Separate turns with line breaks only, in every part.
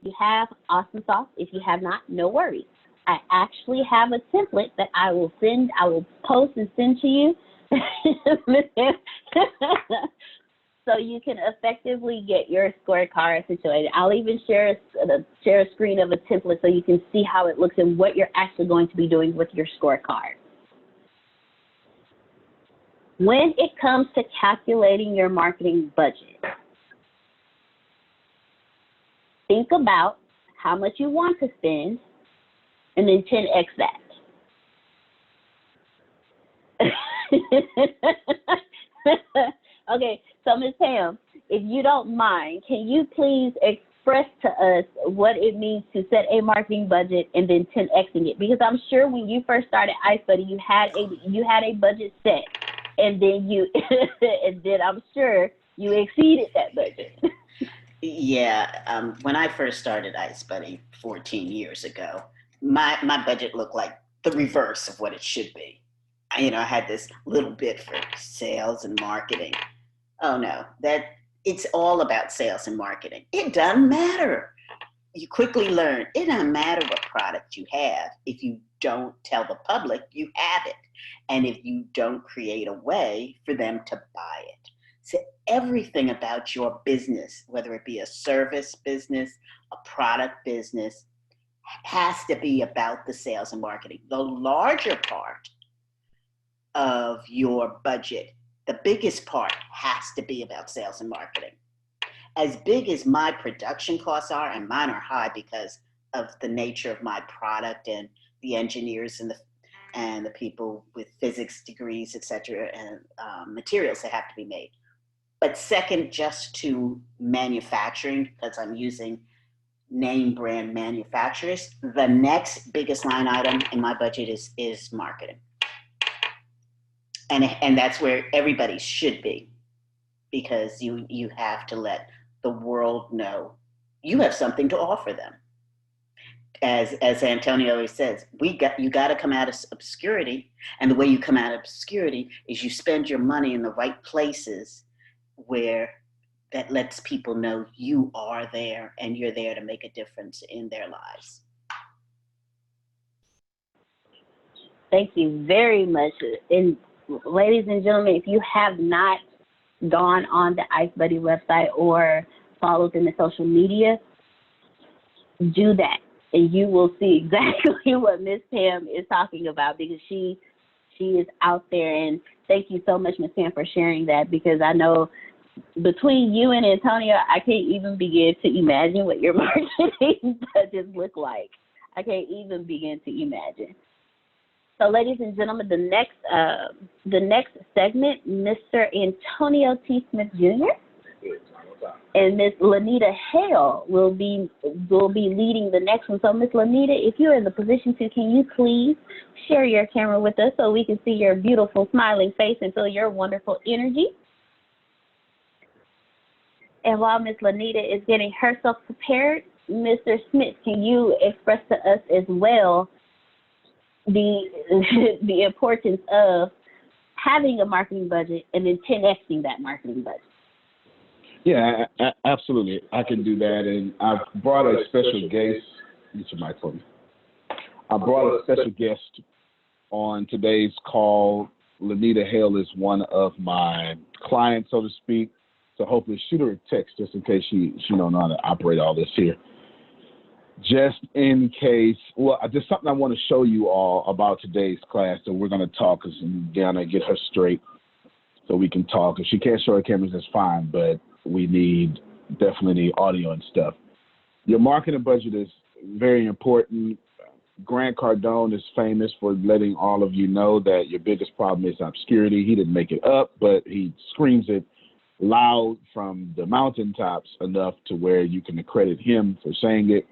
you have, awesome sauce. If you have not, no worries. I actually have a template that I will post and send to you. So you can effectively get your scorecard situated. I'll even share a screen of a template so you can see how it looks and what you're actually going to be doing with your scorecard. When it comes to calculating your marketing budget, think about how much you want to spend and then 10x that. Okay, so Ms. Pam, if you don't mind, can you please express to us what it means to set a marketing budget and then 10xing it? Because I'm sure when you first started Ice Buddy, you had a budget set, and then I'm sure you exceeded that budget.
Yeah, when I first started Ice Buddy 14 years ago, my budget looked like the reverse of what it should be. I had this little bit for sales and marketing. Oh no, it's all about sales and marketing. It doesn't matter. You quickly learn it doesn't matter what product you have. If you don't tell the public you have it, and if you don't create a way for them to buy it. So everything about your business, whether it be a service business, a product business, has to be about the sales and marketing. The larger part of your budget, the biggest part, has to be about sales and marketing. As big as my production costs are, and mine are high because of the nature of my product and the engineers and the people with physics degrees, et cetera, and materials that have to be made. But second just to manufacturing, because I'm using name brand manufacturers, the next biggest line item in my budget is marketing. And that's where everybody should be, because you have to let the world know you have something to offer them. As Antonio always says, you got to come out of obscurity, and the way you come out of obscurity is you spend your money in the right places where that lets people know you are there and you're there to make a difference in their lives.
Thank you very much. And ladies and gentlemen, if you have not gone on the Ice Buddy website or followed them in social media, do that, and you will see exactly what Miss Pam is talking about, because she is out there. And thank you so much, Miss Pam, for sharing that, because I know between you and Antonio, I can't even begin to imagine what your marketing budgets look like. I can't even begin to imagine. So, ladies and gentlemen, the next segment, Mr. Antonio T. Smith Jr. and Miss Lanita Hale will be leading the next one. So, Miss Lanita, if you're in the position to, can you please share your camera with us so we can see your beautiful smiling face and feel your wonderful energy? And while Miss Lanita is getting herself prepared, Mr. Smith, can you express to us as well the importance of having a marketing budget and then 10xing that marketing budget?
Yeah, absolutely. I can do that. And I've brought a special guest. Get your mic for me. I brought a special guest on today's call. Lanita Hale is one of my clients, so to speak. So hopefully shoot her a text just in case she don't know how to operate all this here. Just in case, well, just something I want to show you all about today's class. So we're going to talk, because Deanna, get her straight so we can talk. If she can't show her cameras, that's fine, but we definitely need audio and stuff. Your marketing budget is very important. Grant Cardone is famous for letting all of you know that your biggest problem is obscurity. He didn't make it up, but he screams it loud from the mountaintops enough to where you can accredit him for saying it.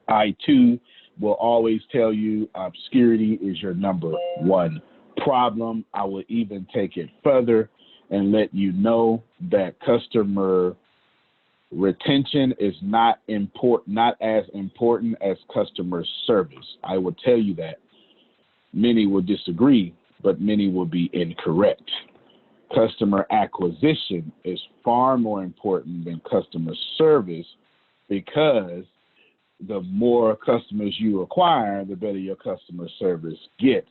I, too, will always tell you obscurity is your number one problem. I will even take it further and let you know that customer retention is not as important as customer service. I will tell you that. Many will disagree, but many will be incorrect. Customer acquisition is far more important than customer service, because the more customers you acquire, the better your customer service gets.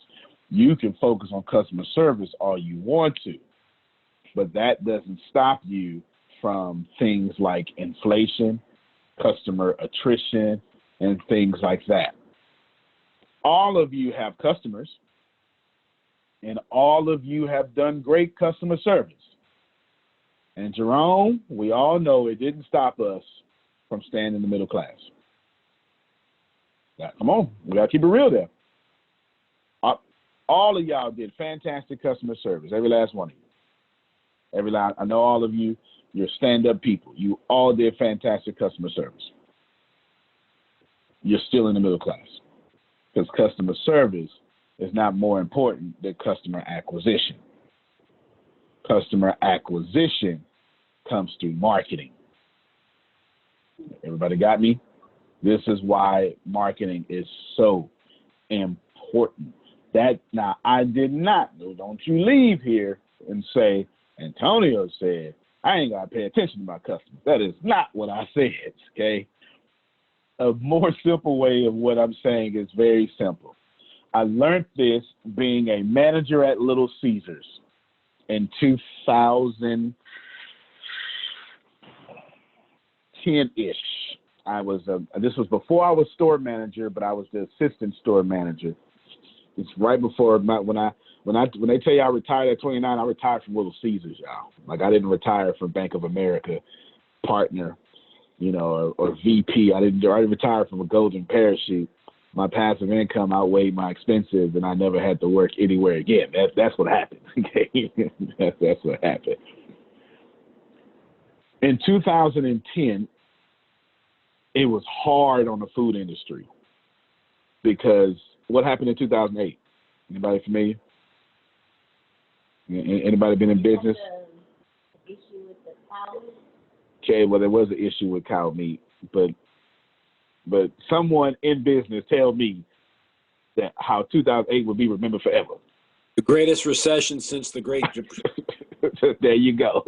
You can focus on customer service all you want to, but that doesn't stop you from things like inflation, customer attrition, and things like that. All of you have customers, and all of you have done great customer service. And Jerome, we all know it didn't stop us from staying in the middle class. Now, come on, we gotta keep it real there. All of y'all did fantastic customer service, every last one of you. I know all of you, you're stand-up people. You all did fantastic customer service. You're still in the middle class because customer service is not more important than customer acquisition. Customer acquisition comes through marketing. Everybody got me? This is why marketing is so important. Now, I did not, don't you leave here and say, Antonio said, I ain't got to pay attention to my customers. That is not what I said, okay? A more simple way of what I'm saying is very simple. I learned this being a manager at Little Caesars in 2010-ish. This was before I was store manager, but I was the assistant store manager. It's right before when they tell you I retired at 29, I retired from Little Caesars, y'all. Like I didn't retire from Bank of America partner, or VP. I didn't retire from a golden parachute. My passive income outweighed my expenses, and I never had to work anywhere again. That's what happened. Okay, that's what happened. In 2010, it was hard on the food industry because what happened in 2008? Anybody familiar? Anybody been in business?
The issue with the cow.
Okay, well, there was an issue with cow meat, but someone in business tell me that how 2008 will be remembered forever.
The greatest recession since the Great Depression.
There you go.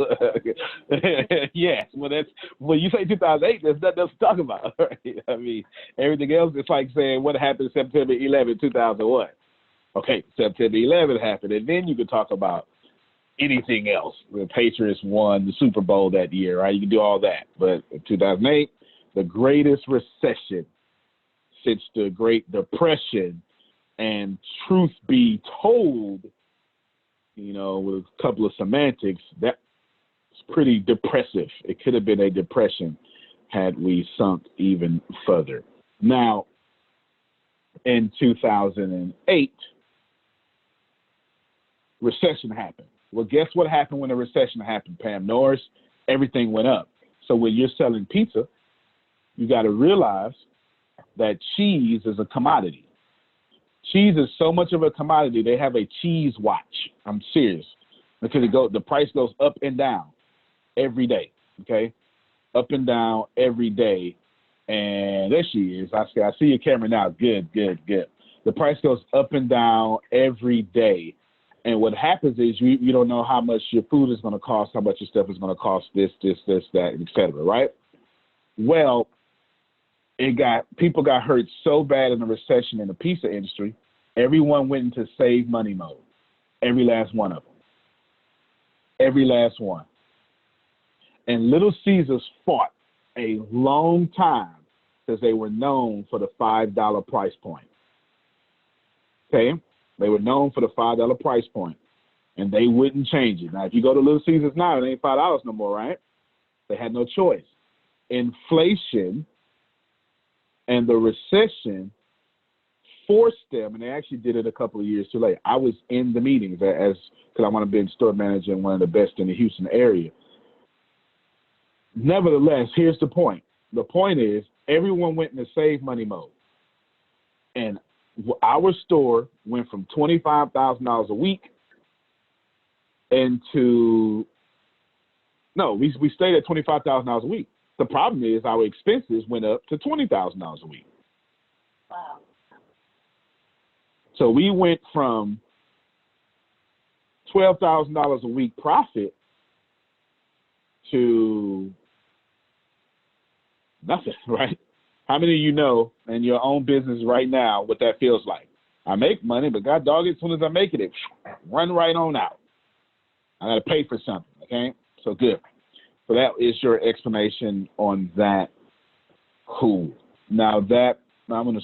Yes. Well, you say 2008, there's nothing else to talk about. Right? I mean, everything else is like saying what happened September 11, 2001. Okay, September 11 happened, and then you can talk about anything else. The Patriots won the Super Bowl that year, right? You can do all that. But in 2008, the greatest recession since the Great Depression, and truth be told, with a couple of semantics, that's pretty depressive. It could have been a depression had we sunk even further. Now, in 2008, recession happened. Well, guess what happened when the recession happened, Pam Norris? Everything went up. So when you're selling pizza, you got to realize that cheese is a commodity. Cheese is so much of a commodity, they have a cheese watch. I'm serious. Because the price goes up and down every day, okay? Up and down every day. And there she is. I see your camera now. Good. The price goes up and down every day. And what happens is you don't know how much your food is going to cost, how much your stuff is going to cost, this, that, et cetera, right? Well, people got hurt so bad in the recession in the pizza industry, everyone went into save money mode. Every last one of them. Every last one. And Little Caesars fought a long time because they were known for the $5 price point. Okay? They were known for the $5 price point, and they wouldn't change it. Now, if you go to Little Caesars now, it ain't $5 no more, right? They had no choice. Inflation and the recession forced them, and they actually did it a couple of years too late. I was in the meetings because I want to be a store manager and one of the best in the Houston area. Nevertheless, here's the point. The point is everyone went into save money mode. And our store went from $25,000 a week we stayed at $25,000 a week. The problem is our expenses went up to $20,000 a week.
Wow.
So we went from $12,000 a week profit to Nothing, right? How many of you know in your own business right now what that feels like? I make money, but God dog it, as soon as I make it, it run right on out. I got to pay for something, okay? So good. So that is your explanation on that. Cool. Now I'm going to